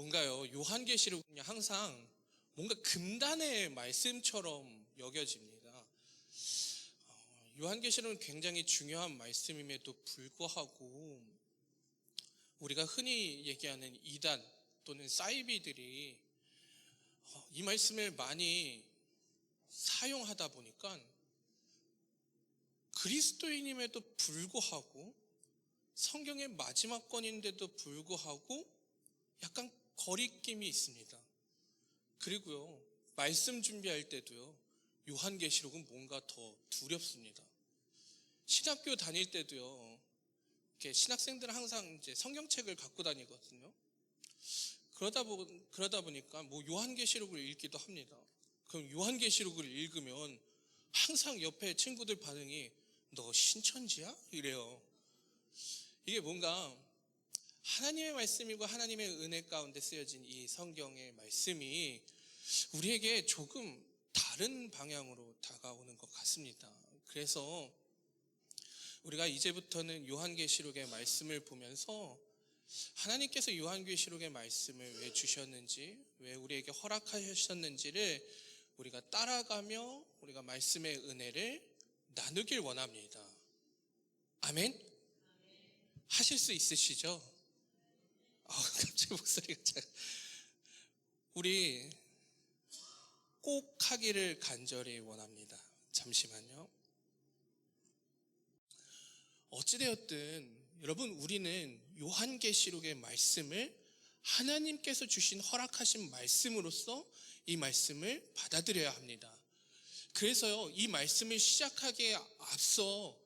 뭔가요, 요한계시록은요 항상 뭔가 금단의 말씀처럼 여겨집니다. 요한계시록은 굉장히 중요한 말씀임에도 불구하고 우리가 흔히 얘기하는 이단 또는 사이비들이 이 말씀을 많이 사용하다 보니까 그리스도인임에도 불구하고 성경의 마지막 권인데도 불구하고 약간 거리낌이 있습니다. 그리고요, 말씀 준비할 때도요, 요한계시록은 뭔가 더 두렵습니다. 신학교 다닐 때도요, 이렇게 신학생들은 항상 이제 성경책을 갖고 다니거든요. 그러다 보니까 뭐 요한계시록을 읽기도 합니다. 그럼 요한계시록을 읽으면 항상 옆에 친구들 반응이 너 신천지야? 이래요. 이게 뭔가 하나님의 말씀이고 하나님의 은혜 가운데 쓰여진 이 성경의 말씀이 우리에게 조금 다른 방향으로 다가오는 것 같습니다. 그래서 우리가 이제부터는 요한계시록의 말씀을 보면서 하나님께서 요한계시록의 말씀을 왜 주셨는지, 왜 우리에게 허락하셨는지를 우리가 따라가며 우리가 말씀의 은혜를 나누길 원합니다. 아멘? 하실 수 있으시죠? 갑자기 목소리가 우리 꼭 하기를 간절히 원합니다. 잠시만요. 어찌되었든 여러분, 우리는 요한계시록의 말씀을 하나님께서 주신 허락하신 말씀으로서 이 말씀을 받아들여야 합니다. 그래서요, 이 말씀을 시작하기에 앞서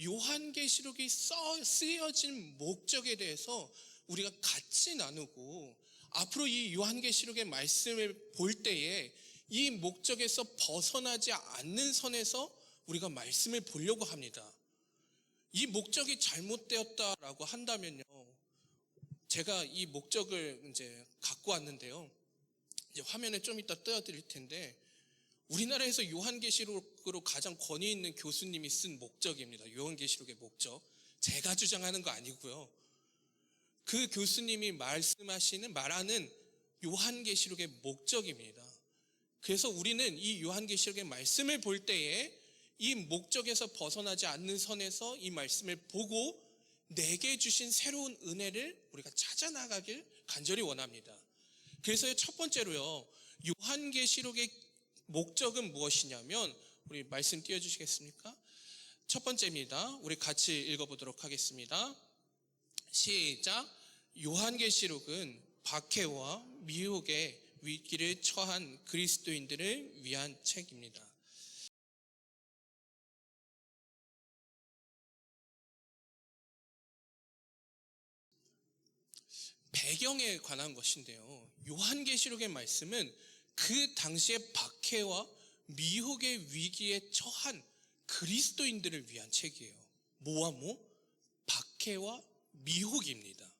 요한계시록이 쓰여진 목적에 대해서 우리가 같이 나누고, 앞으로 이 요한계시록의 말씀을 볼 때에 이 목적에서 벗어나지 않는 선에서 우리가 말씀을 보려고 합니다. 이 목적이 잘못되었다라고 한다면요, 제가 이 목적을 이제 갖고 왔는데요, 이제 화면에 좀 이따 띄워드릴 텐데, 우리나라에서 요한계시록으로 가장 권위 있는 교수님이 쓴 목적입니다. 요한계시록의 목적. 제가 주장하는 거 아니고요. 그 교수님이 말하는 요한계시록의 목적입니다. 그래서 우리는 이 요한계시록의 말씀을 볼 때에 이 목적에서 벗어나지 않는 선에서 이 말씀을 보고 내게 주신 새로운 은혜를 우리가 찾아나가길 간절히 원합니다. 그래서 첫 번째로요, 요한계시록의 목적은 무엇이냐면, 우리 말씀 띄워주시겠습니까? 첫 번째입니다. 우리 같이 읽어보도록 하겠습니다. 시작. 요한계시록은 박해와 미혹의 위기를 처한 그리스도인들을 위한 책입니다. 배경에 관한 것인데요, 요한계시록의 말씀은 그 당시의 박해와 미혹의 위기에 처한 그리스도인들을 위한 책이에요. 뭐와 뭐? 박해와 미혹입니다.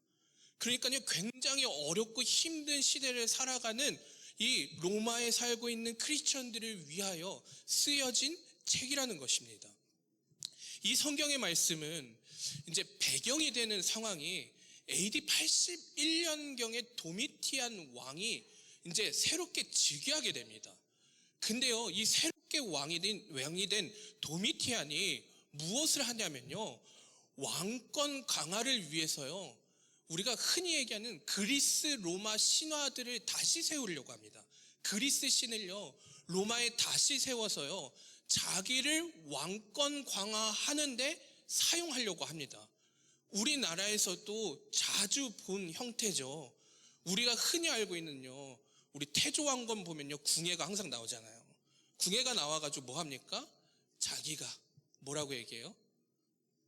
그러니까요, 굉장히 어렵고 힘든 시대를 살아가는 이 로마에 살고 있는 크리스천들을 위하여 쓰여진 책이라는 것입니다. 이 성경의 말씀은 이제 배경이 되는 상황이 AD 81년경에 도미티안 왕이 이제 새롭게 즉위하게 됩니다. 근데요, 이 새롭게 왕이 된 도미티안이 무엇을 하냐면요, 왕권 강화를 위해서요, 우리가 흔히 얘기하는 그리스 로마 신화들을 다시 세우려고 합니다. 그리스 신을요, 로마에 다시 세워서요, 자기를 왕권 강화하는데 사용하려고 합니다. 우리나라에서도 자주 본 형태죠. 우리가 흔히 알고 있는요, 우리 태조왕건 보면요, 궁예가 항상 나오잖아요. 궁예가 나와가지고 뭐 합니까? 자기가 뭐라고 얘기해요?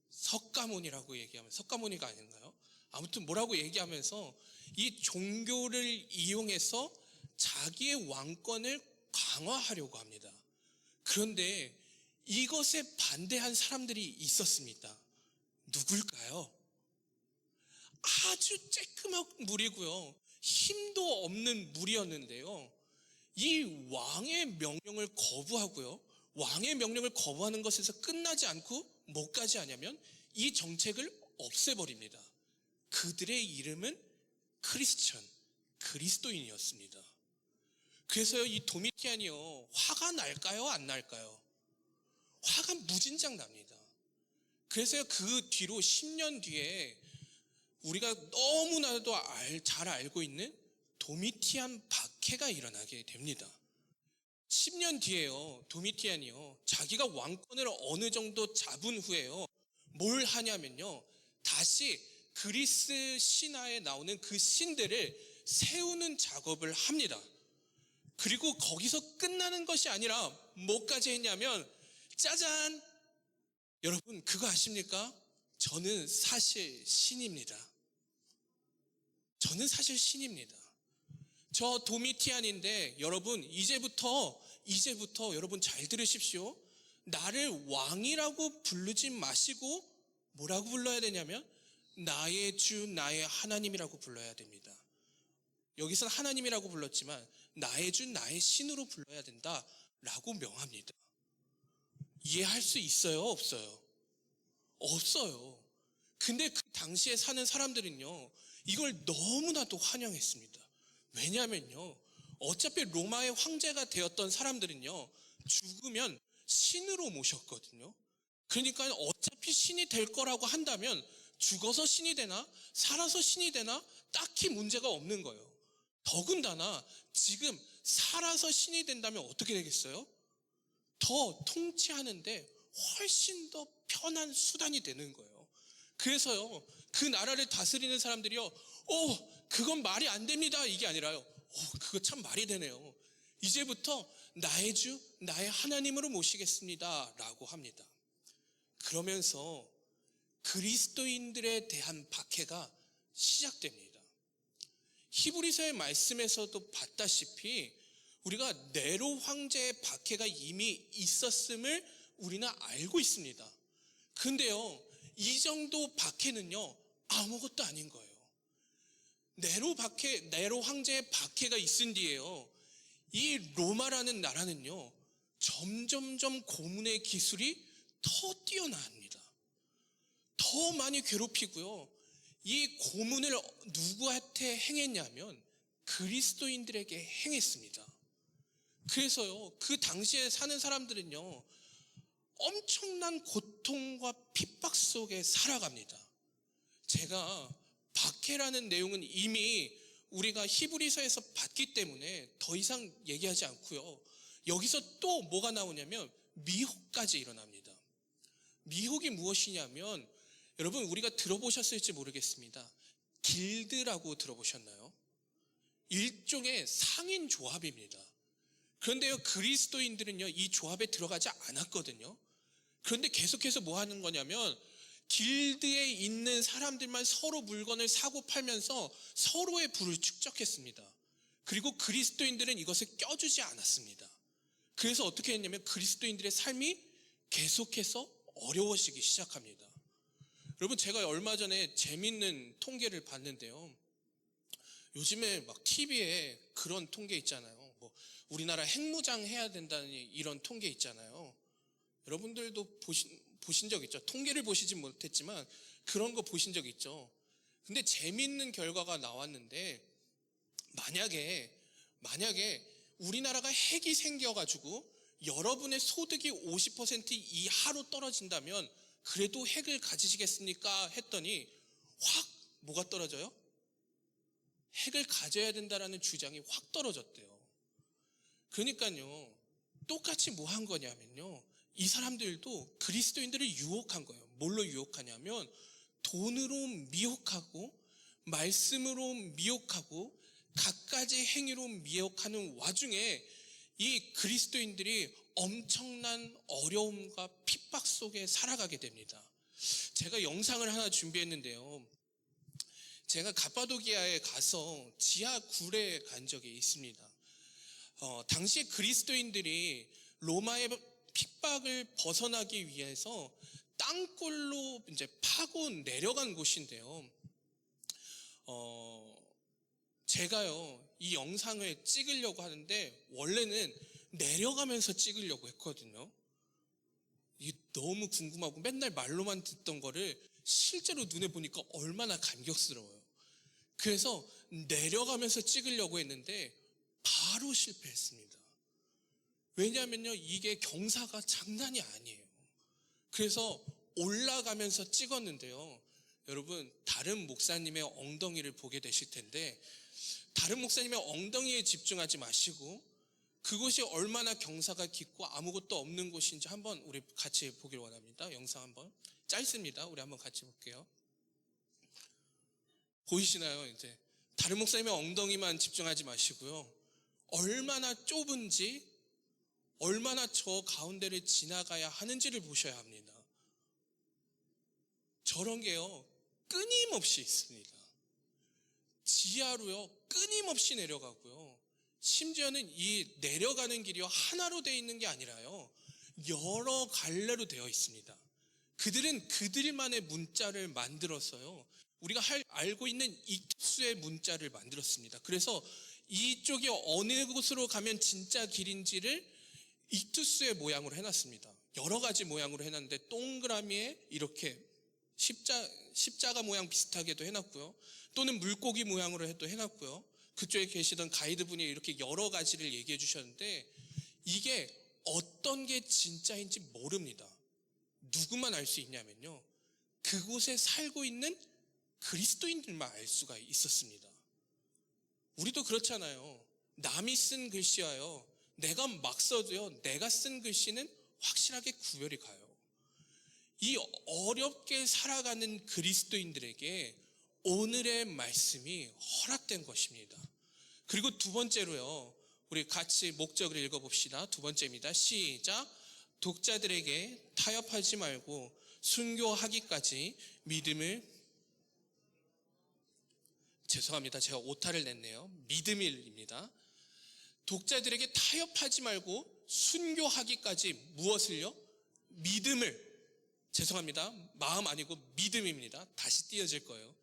석가모니라고 얘기하면, 석가모니가 아닌가요? 아무튼 뭐라고 얘기하면서 이 종교를 이용해서 자기의 왕권을 강화하려고 합니다. 그런데 이것에 반대한 사람들이 있었습니다. 누굴까요? 아주 쬐끄만 무리고요, 힘도 없는 무리였는데요, 이 왕의 명령을 거부하고요, 왕의 명령을 거부하는 것에서 끝나지 않고 뭐까지 하냐면 이 정책을 없애버립니다. 그들의 이름은 크리스천, 그리스도인이었습니다. 그래서요, 이 도미티안이요, 화가 날까요, 안 날까요? 화가 무진장 납니다. 그래서요, 그 뒤로 10년 뒤에 우리가 너무나도 잘 알고 있는 도미티안 박해가 일어나게 됩니다. 10년 뒤에요, 도미티안이요, 자기가 왕권을 어느 정도 잡은 후에요, 뭘 하냐면요, 다시 그리스 신화에 나오는 그 신들을 세우는 작업을 합니다. 그리고 거기서 끝나는 것이 아니라 뭐까지 했냐면, 짜잔! 여러분, 그거 아십니까? 저는 사실 신입니다. 저는 사실 신입니다. 저 도미티안인데 여러분, 이제부터 여러분 잘 들으십시오. 나를 왕이라고 부르지 마시고 뭐라고 불러야 되냐면 나의 주, 나의 하나님이라고 불러야 됩니다. 여기서는 하나님이라고 불렀지만 나의 주, 나의 신으로 불러야 된다라고 명합니다. 이해할 수 있어요, 없어요? 없어요. 근데 그 당시에 사는 사람들은요, 이걸 너무나도 환영했습니다. 왜냐하면요, 어차피 로마의 황제가 되었던 사람들은요, 죽으면 신으로 모셨거든요. 그러니까 어차피 신이 될 거라고 한다면 죽어서 신이 되나 살아서 신이 되나 딱히 문제가 없는 거예요. 더군다나 지금 살아서 신이 된다면 어떻게 되겠어요? 더 통치하는데 훨씬 더 편한 수단이 되는 거예요. 그래서요, 그 나라를 다스리는 사람들이요, 그건 말이 안 됩니다, 이게 아니라요, 그거 참 말이 되네요. 이제부터 나의 주, 나의 하나님으로 모시겠습니다 라고 합니다. 그러면서 그리스도인들에 대한 박해가 시작됩니다. 히브리서의 말씀에서도 봤다시피 우리가 네로 황제의 박해가 이미 있었음을 우리는 알고 있습니다. 근데요, 이 정도 박해는요, 아무것도 아닌 거예요. 네로 황제의 박해가 있은 뒤에요, 이 로마라는 나라는요, 점점점 고문의 기술이 더 뛰어납니다. 더 많이 괴롭히고요, 이 고문을 누구한테 행했냐면 그리스도인들에게 행했습니다. 그래서요, 그 당시에 사는 사람들은요, 엄청난 고통과 핍박 속에 살아갑니다. 제가 박해라는 내용은 이미 우리가 히브리서에서 봤기 때문에 더 이상 얘기하지 않고요, 여기서 또 뭐가 나오냐면 미혹까지 일어납니다. 미혹이 무엇이냐면, 여러분, 우리가 들어보셨을지 모르겠습니다. 길드라고 들어보셨나요? 일종의 상인 조합입니다. 그런데요, 그리스도인들은요, 이 조합에 들어가지 않았거든요. 그런데 계속해서 뭐 하는 거냐면 길드에 있는 사람들만 서로 물건을 사고 팔면서 서로의 부를 축적했습니다. 그리고 그리스도인들은 이것을 껴주지 않았습니다. 그래서 어떻게 했냐면 그리스도인들의 삶이 계속해서 어려워지기 시작합니다. 여러분, 제가 얼마 전에 재밌는 통계를 봤는데요, 요즘에 막 TV에 그런 통계 있잖아요. 뭐 우리나라 핵무장 해야 된다는 이런 통계 있잖아요. 여러분들도 보신 적 있죠? 통계를 보시진 못했지만 그런 거 보신 적 있죠? 근데 재밌는 결과가 나왔는데, 만약에 우리나라가 핵이 생겨가지고 여러분의 소득이 50% 이하로 떨어진다면 그래도 핵을 가지시겠습니까? 했더니 확 뭐가 떨어져요? 핵을 가져야 된다라는 주장이 확 떨어졌대요. 그러니까요, 똑같이 뭐 한 거냐면요, 이 사람들도 그리스도인들을 유혹한 거예요. 뭘로 유혹하냐면 돈으로 미혹하고 말씀으로 미혹하고 갖가지 행위로 미혹하는 와중에 이 그리스도인들이 엄청난 어려움과 핍박 속에 살아가게 됩니다. 제가 영상을 하나 준비했는데요, 제가 갑바도기아에 가서 지하 굴에 간 적이 있습니다. 당시 그리스도인들이 로마의 핍박을 벗어나기 위해서 땅굴로 이제 파고 내려간 곳인데요, 제가요, 이 영상을 찍으려고 하는데 원래는 내려가면서 찍으려고 했거든요. 이게 너무 궁금하고 맨날 말로만 듣던 거를 실제로 눈에 보니까 얼마나 감격스러워요. 그래서 내려가면서 찍으려고 했는데 바로 실패했습니다. 왜냐하면요, 이게 경사가 장난이 아니에요. 그래서 올라가면서 찍었는데요, 여러분, 다른 목사님의 엉덩이를 보게 되실 텐데, 다른 목사님의 엉덩이에 집중하지 마시고 그곳이 얼마나 경사가 깊고 아무것도 없는 곳인지 한번 우리 같이 보길 원합니다. 영상 한번, 짧습니다. 우리 한번 같이 볼게요. 보이시나요? 이제 다른 목사님의 엉덩이만 집중하지 마시고요, 얼마나 좁은지, 얼마나 저 가운데를 지나가야 하는지를 보셔야 합니다. 저런 게요, 끊임없이 있습니다. 지하로요, 끊임없이 내려가고요, 심지어는 이 내려가는 길이요, 하나로 되어 있는 게 아니라요, 여러 갈래로 되어 있습니다. 그들은 그들만의 문자를 만들었어요. 우리가 알고 있는 익투스의 문자를 만들었습니다. 그래서 이쪽이 어느 곳으로 가면 진짜 길인지를 익투스의 모양으로 해놨습니다. 여러 가지 모양으로 해놨는데 동그라미에 이렇게 십자가 모양 비슷하게도 해놨고요, 또는 물고기 모양으로 해놨고요, 그쪽에 계시던 가이드분이 이렇게 여러 가지를 얘기해 주셨는데 이게 어떤 게 진짜인지 모릅니다. 누구만 알 수 있냐면요, 그곳에 살고 있는 그리스도인들만 알 수가 있었습니다. 우리도 그렇잖아요. 남이 쓴 글씨와요, 내가 막 써도요, 내가 쓴 글씨는 확실하게 구별이 가요. 이 어렵게 살아가는 그리스도인들에게 오늘의 말씀이 허락된 것입니다. 그리고 두 번째로요, 우리 같이 목적을 읽어봅시다. 두 번째입니다. 시작. 독자들에게 타협하지 말고 순교하기까지 믿음을, 죄송합니다, 제가 오타를 냈네요. 믿음일입니다. 독자들에게 타협하지 말고 순교하기까지 무엇을요? 믿음을, 죄송합니다, 마음 아니고 믿음입니다. 다시 띄어질 거예요.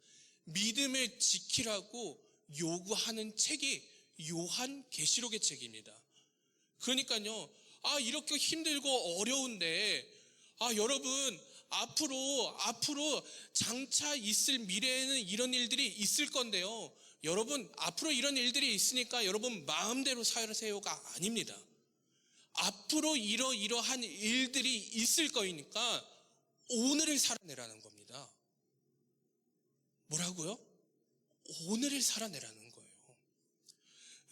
믿음을 지키라고 요구하는 책이 요한계시록의 책입니다. 그러니까요, 이렇게 힘들고 어려운데, 여러분, 앞으로 장차 있을 미래에는 이런 일들이 있을 건데요, 여러분, 앞으로 이런 일들이 있으니까 여러분 마음대로 살세요가 아닙니다. 앞으로 이러한 일들이 있을 거니까 오늘을 살아내라는 겁니다. 뭐라고요? 오늘을 살아내라는 거예요.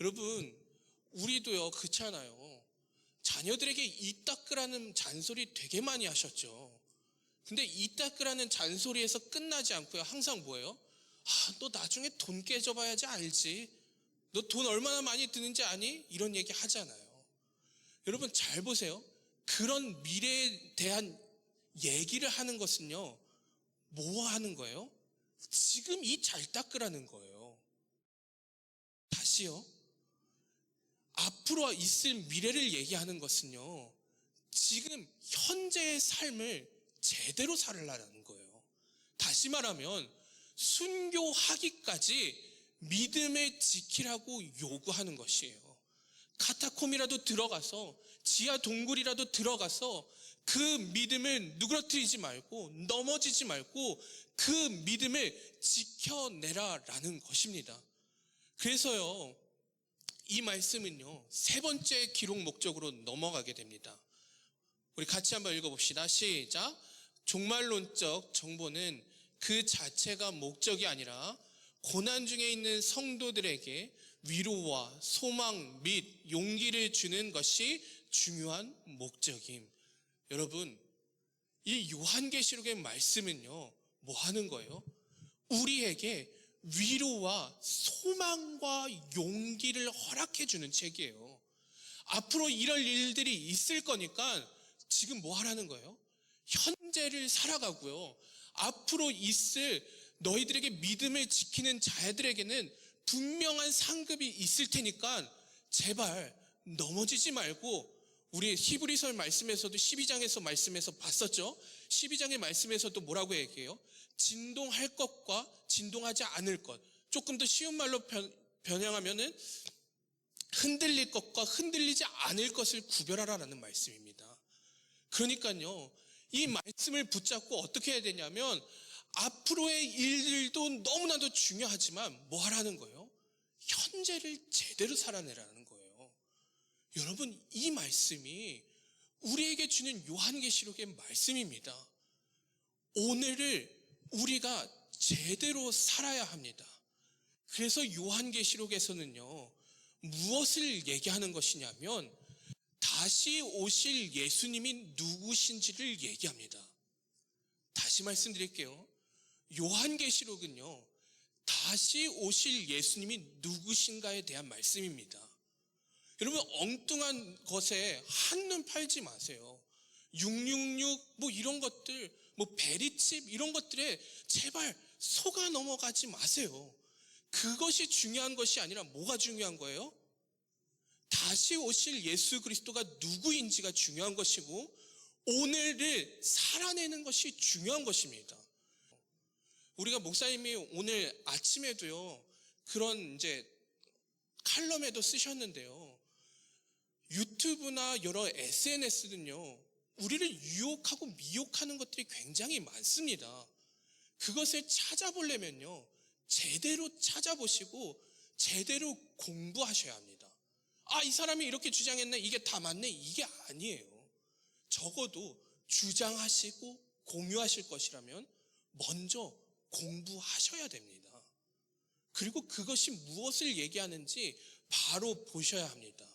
여러분, 우리도요, 그렇잖아요. 자녀들에게 이따끄라는 잔소리 되게 많이 하셨죠. 근데 이따끄라는 잔소리에서 끝나지 않고요, 항상 뭐예요? 너 나중에 돈 깨져봐야지 알지. 너 돈 얼마나 많이 드는지 아니? 이런 얘기 하잖아요. 여러분 잘 보세요. 그런 미래에 대한 얘기를 하는 것은요, 뭐 하는 거예요? 지금 이 잘 닦으라는 거예요. 다시요, 앞으로 있을 미래를 얘기하는 것은요, 지금 현재의 삶을 제대로 살으라는 거예요. 다시 말하면 순교하기까지 믿음을 지키라고 요구하는 것이에요. 카타콤이라도 들어가서, 지하 동굴이라도 들어가서 그 믿음을 누그러뜨리지 말고, 넘어지지 말고 그 믿음을 지켜내라라는 것입니다. 그래서요, 이 말씀은요, 세 번째 기록 목적으로 넘어가게 됩니다. 우리 같이 한번 읽어봅시다. 시작. 종말론적 정보는 그 자체가 목적이 아니라 고난 중에 있는 성도들에게 위로와 소망 및 용기를 주는 것이 중요한 목적임. 여러분, 이 요한계시록의 말씀은요, 뭐 하는 거예요? 우리에게 위로와 소망과 용기를 허락해 주는 책이에요. 앞으로 이럴 일들이 있을 거니까 지금 뭐 하라는 거예요? 현재를 살아가고요, 앞으로 있을 너희들에게 믿음을 지키는 자들에게는 분명한 상급이 있을 테니까 제발 넘어지지 말고, 우리 히브리서 말씀에서도 12장에서 말씀에서 봤었죠. 12장의 말씀에서도 뭐라고 얘기해요? 진동할 것과 진동하지 않을 것, 조금 더 쉬운 말로 변형하면은 흔들릴 것과 흔들리지 않을 것을 구별하라는 말씀입니다. 그러니까요, 이 말씀을 붙잡고 어떻게 해야 되냐면, 앞으로의 일들도 너무나도 중요하지만 뭐 하라는 거예요? 현재를 제대로 살아내라는 거예요. 여러분, 이 말씀이 우리에게 주는 요한계시록의 말씀입니다. 오늘을 우리가 제대로 살아야 합니다. 그래서 요한계시록에서는요, 무엇을 얘기하는 것이냐면 다시 오실 예수님이 누구신지를 얘기합니다. 다시 말씀드릴게요. 요한계시록은요, 다시 오실 예수님이 누구신가에 대한 말씀입니다. 여러분, 엉뚱한 것에 한눈 팔지 마세요. 666 뭐 이런 것들, 뭐 베리칩 이런 것들에 제발 속아 넘어가지 마세요. 그것이 중요한 것이 아니라 뭐가 중요한 거예요? 다시 오실 예수 그리스도가 누구인지가 중요한 것이고 오늘을 살아내는 것이 중요한 것입니다. 우리가 목사님이 오늘 아침에도요, 그런 이제 칼럼에도 쓰셨는데요, 유튜브나 여러 SNS는요, 우리를 유혹하고 미혹하는 것들이 굉장히 많습니다. 그것을 찾아보려면요, 제대로 찾아보시고 제대로 공부하셔야 합니다. 아, 이 사람이 이렇게 주장했네, 이게 다 맞네, 이게 아니에요. 적어도 주장하시고 공유하실 것이라면 먼저 공부하셔야 됩니다. 그리고 그것이 무엇을 얘기하는지 바로 보셔야 합니다.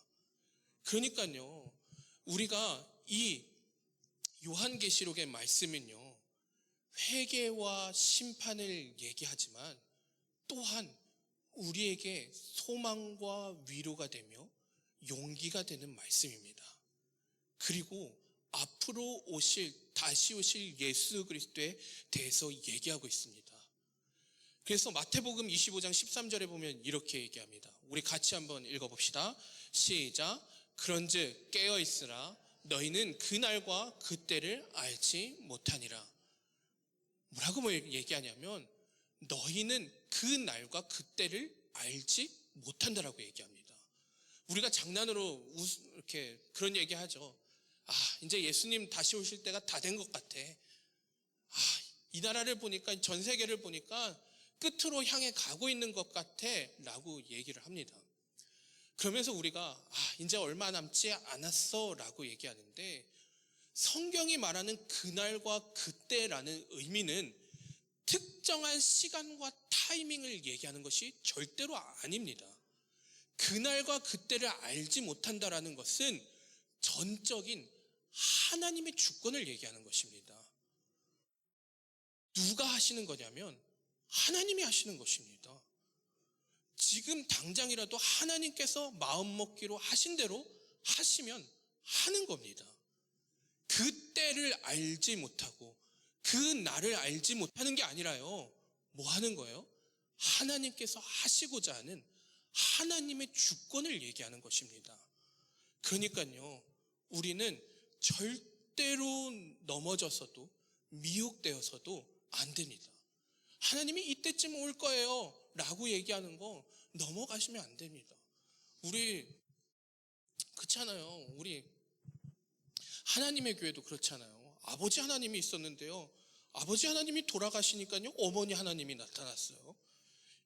그러니까요, 우리가 이 요한계시록의 말씀은요, 회개와 심판을 얘기하지만 또한 우리에게 소망과 위로가 되며 용기가 되는 말씀입니다. 그리고 앞으로 다시 오실 예수 그리스도에 대해서 얘기하고 있습니다. 그래서 마태복음 25장 13절에 보면 이렇게 얘기합니다. 우리 같이 한번 읽어봅시다. 시작. 그런즉 깨어있으라. 너희는 그날과 그때를 알지 못하니라. 뭐라고 얘기하냐면 너희는 그날과 그때를 알지 못한다라고 얘기합니다. 우리가 장난으로 이렇게 그런 얘기하죠. 아, 이제 예수님 다시 오실 때가 다 된 것 같아. 아, 이 나라를 보니까, 전 세계를 보니까 끝으로 향해 가고 있는 것 같아 라고 얘기를 합니다. 그러면서 우리가 이제 얼마 남지 않았어 라고 얘기하는데, 성경이 말하는 그날과 그때라는 의미는 특정한 시간과 타이밍을 얘기하는 것이 절대로 아닙니다. 그날과 그때를 알지 못한다라는 것은 전적인 하나님의 주권을 얘기하는 것입니다. 누가 하시는 거냐면 하나님이 하시는 것입니다. 지금 당장이라도 하나님께서 마음먹기로 하신 대로 하시면 하는 겁니다. 그때를 알지 못하고 그 날을 알지 못하는 게 아니라요, 뭐 하는 거예요? 하나님께서 하시고자 하는 하나님의 주권을 얘기하는 것입니다. 그러니까요, 우리는 절대로 넘어져서도 미혹되어서도 안 됩니다. 하나님이 이때쯤 올 거예요 라고 얘기하는 거 넘어가시면 안 됩니다. 우리 그렇잖아요. 우리 하나님의 교회도 그렇잖아요. 아버지 하나님이 있었는데요, 아버지 하나님이 돌아가시니까요, 어머니 하나님이 나타났어요.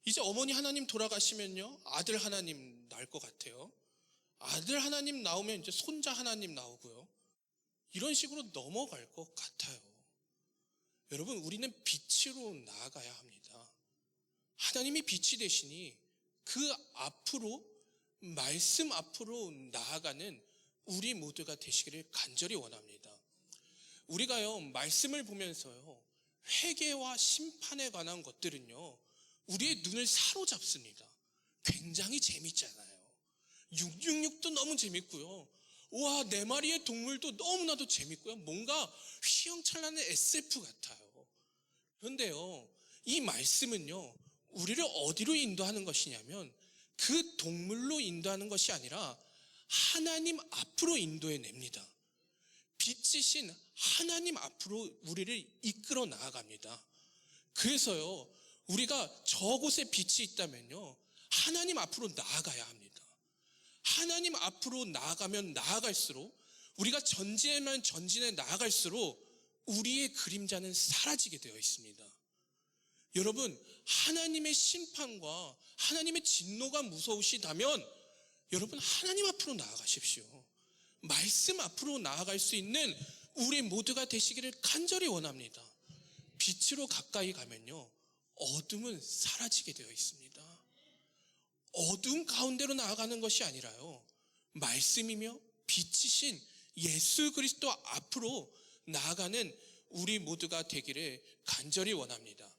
이제 어머니 하나님 돌아가시면요, 아들 하나님 나올 것 같아요. 아들 하나님 나오면 이제 손자 하나님 나오고요, 이런 식으로 넘어갈 것 같아요. 여러분, 우리는 빛으로 나아가야 합니다. 하나님이 빛이 되시니 그 앞으로, 말씀 앞으로 나아가는 우리 모두가 되시기를 간절히 원합니다. 우리가요, 말씀을 보면서요, 회개와 심판에 관한 것들은요, 우리의 눈을 사로잡습니다. 굉장히 재밌잖아요. 666도 너무 재밌고요, 와, 네 마리의 동물도 너무나도 재밌고요, 뭔가 휘황찬란한 SF 같아요. 그런데요, 이 말씀은요, 우리를 어디로 인도하는 것이냐면 그 동물로 인도하는 것이 아니라 하나님 앞으로 인도해 냅니다. 빛이신 하나님 앞으로 우리를 이끌어 나아갑니다. 그래서요, 우리가 저곳에 빛이 있다면요, 하나님 앞으로 나아가야 합니다. 하나님 앞으로 나아가면 나아갈수록, 우리가 전진하면 전진해 나아갈수록 우리의 그림자는 사라지게 되어 있습니다. 여러분, 하나님의 심판과 하나님의 진노가 무서우시다면 여러분, 하나님 앞으로 나아가십시오. 말씀 앞으로 나아갈 수 있는 우리 모두가 되시기를 간절히 원합니다. 빛으로 가까이 가면요, 어둠은 사라지게 되어 있습니다. 어둠 가운데로 나아가는 것이 아니라요, 말씀이며 빛이신 예수 그리스도 앞으로 나아가는 우리 모두가 되기를 간절히 원합니다.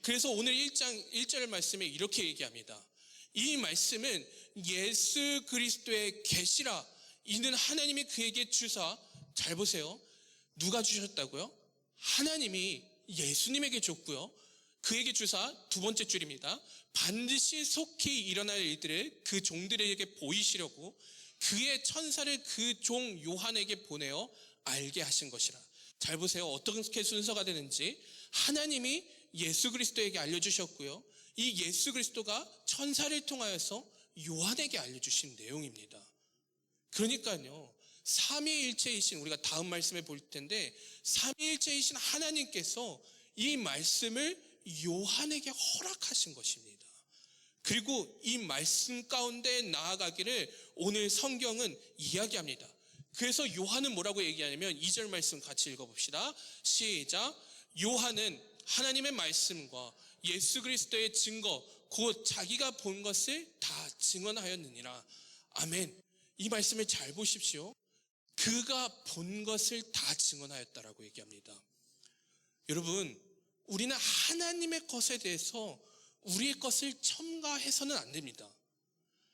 그래서 오늘 1장 1절 말씀에 이렇게 얘기합니다. 이 말씀은 예수 그리스도의 계시라. 이는 하나님이 그에게 주사, 잘 보세요, 누가 주셨다고요? 하나님이 예수님에게 줬고요, 그에게 주사, 두 번째 줄입니다. 반드시 속히 일어날 일들을 그 종들에게 보이시려고 그의 천사를 그 종 요한에게 보내어 알게 하신 것이라. 잘 보세요, 어떻게 순서가 되는지. 하나님이 예수 그리스도에게 알려주셨고요, 이 예수 그리스도가 천사를 통하여서 요한에게 알려주신 내용입니다. 그러니까요, 삼위일체이신, 우리가 다음 말씀에 볼 텐데, 삼위일체이신 하나님께서 이 말씀을 요한에게 허락하신 것입니다. 그리고 이 말씀 가운데 나아가기를 오늘 성경은 이야기합니다. 그래서 요한은 뭐라고 얘기하냐면 2절 말씀 같이 읽어봅시다. 시작. 요한은 하나님의 말씀과 예수 그리스도의 증거, 곧 자기가 본 것을 다 증언하였느니라. 아멘. 이 말씀을 잘 보십시오. 그가 본 것을 다 증언하였다라고 얘기합니다. 여러분, 우리는 하나님의 것에 대해서 우리의 것을 첨가해서는 안 됩니다.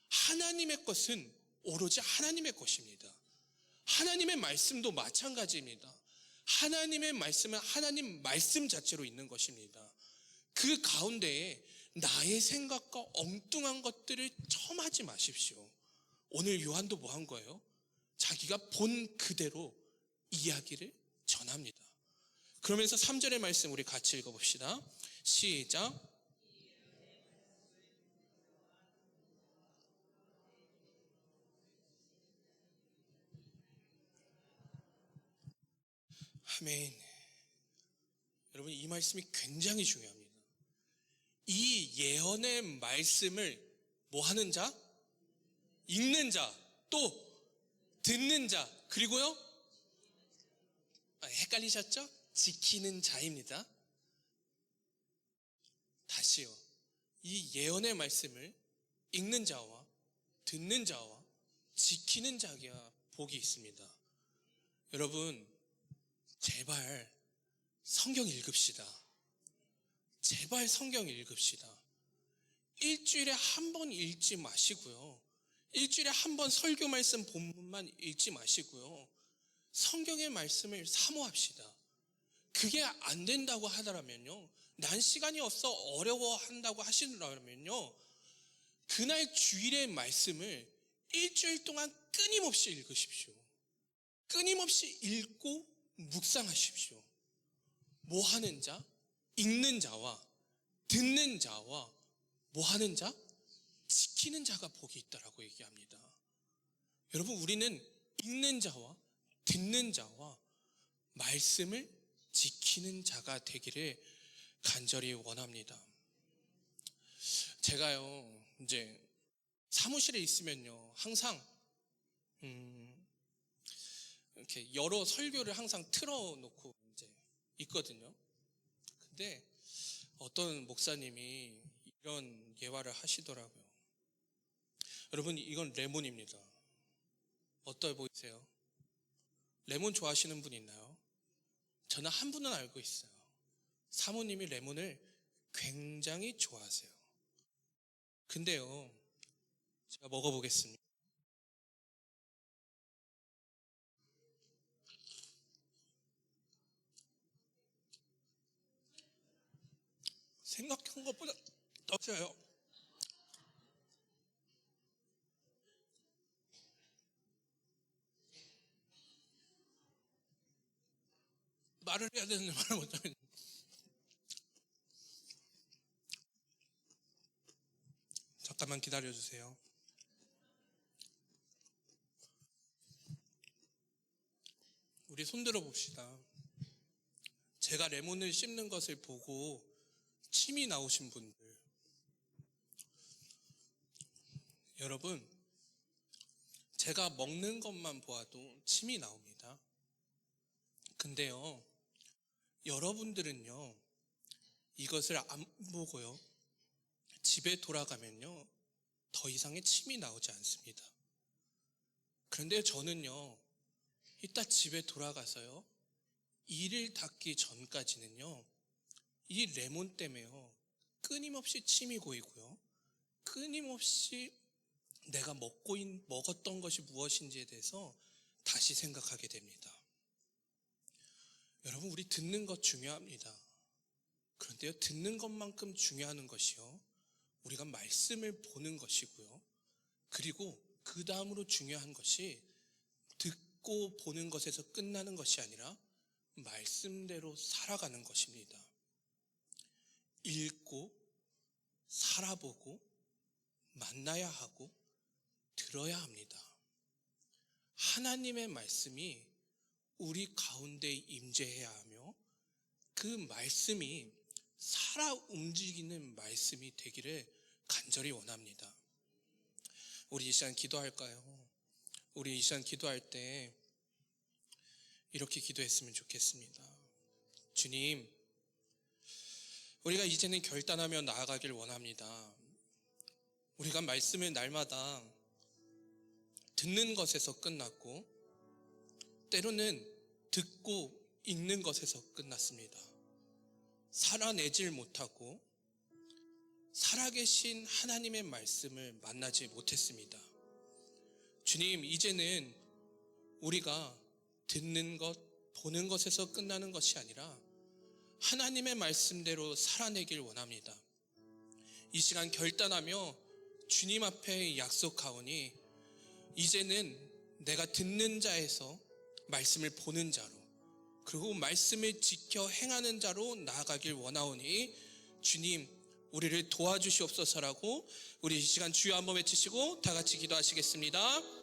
하나님의 것은 오로지 하나님의 것입니다. 하나님의 말씀도 마찬가지입니다. 하나님의 말씀은 하나님 말씀 자체로 있는 것입니다. 그 가운데에 나의 생각과 엉뚱한 것들을 첨하지 마십시오. 오늘 요한도 뭐 한 거예요? 자기가 본 그대로 이야기를 전합니다. 그러면서 3절의 말씀 우리 같이 읽어봅시다. 시작. 아멘. 여러분, 이 말씀이 굉장히 중요합니다. 이 예언의 말씀을 뭐 하는 자? 읽는 자, 또 듣는 자, 그리고요, 헷갈리셨죠? 지키는 자입니다. 다시요, 이 예언의 말씀을 읽는 자와 듣는 자와 지키는 자가 복이 있습니다. 여러분, 제발 성경 읽읍시다. 제발 성경 읽읍시다. 일주일에 한 번 읽지 마시고요, 일주일에 한 번 설교 말씀 본문만 읽지 마시고요, 성경의 말씀을 사모합시다. 그게 안 된다고 하더라면요, 난 시간이 없어 어려워한다고 하시더라면요, 그날 주일의 말씀을 일주일 동안 끊임없이 읽으십시오. 끊임없이 읽고 묵상하십시오. 뭐 하는 자? 읽는 자와 듣는 자와 뭐 하는 자? 지키는 자가 복이 있다라고 얘기합니다. 여러분, 우리는 읽는 자와 듣는 자와 말씀을 지키는 자가 되기를 간절히 원합니다. 제가요, 이제 사무실에 있으면요, 항상 이렇게 여러 설교를 항상 틀어놓고 이제 있거든요. 근데 어떤 목사님이 이런 예화를 하시더라고요. 여러분, 이건 레몬입니다. 어떠해 보이세요? 레몬 좋아하시는 분 있나요? 저는 한 분은 알고 있어요. 사모님이 레몬을 굉장히 좋아하세요. 근데요, 제가 먹어보겠습니다. 생각한 것보다 더 세요. 말을 해야 되는데 말을 못하겠네. 잠깐만 기다려주세요. 우리 손들어 봅시다. 제가 레몬을 씹는 것을 보고 침이 나오신 분들, 여러분, 제가 먹는 것만 보아도 침이 나옵니다. 근데요, 여러분들은요, 이것을 안 보고요, 집에 돌아가면요, 더 이상의 침이 나오지 않습니다. 그런데 저는요, 이따 집에 돌아가서요, 이를 닦기 전까지는요, 이 레몬 때문에요, 끊임없이 침이 고이고요, 끊임없이 내가 먹었던 것이 무엇인지에 대해서 다시 생각하게 됩니다. 여러분, 우리 듣는 것 중요합니다. 그런데요, 듣는 것만큼 중요한 것이요, 우리가 말씀을 보는 것이고요, 그리고 그 다음으로 중요한 것이 듣고 보는 것에서 끝나는 것이 아니라 말씀대로 살아가는 것입니다. 읽고 살아보고 만나야 하고 들어야 합니다. 하나님의 말씀이 우리 가운데 임재해야 하며 그 말씀이 살아 움직이는 말씀이 되기를 간절히 원합니다. 우리 이 시간 기도할까요? 우리 이 시간 기도할 때 이렇게 기도했으면 좋겠습니다. 주님, 우리가 이제는 결단하며 나아가길 원합니다. 우리가 말씀을 날마다 듣는 것에서 끝났고 때로는 듣고 읽는 것에서 끝났습니다. 살아내질 못하고 살아계신 하나님의 말씀을 만나지 못했습니다. 주님, 이제는 우리가 듣는 것, 보는 것에서 끝나는 것이 아니라 하나님의 말씀대로 살아내길 원합니다. 이 시간 결단하며 주님 앞에 약속하오니 이제는 내가 듣는 자에서 말씀을 보는 자로, 그리고 말씀을 지켜 행하는 자로 나아가길 원하오니 주님, 우리를 도와주시옵소서라고 우리 이 시간 주여 한번 외치시고 다 같이 기도하시겠습니다.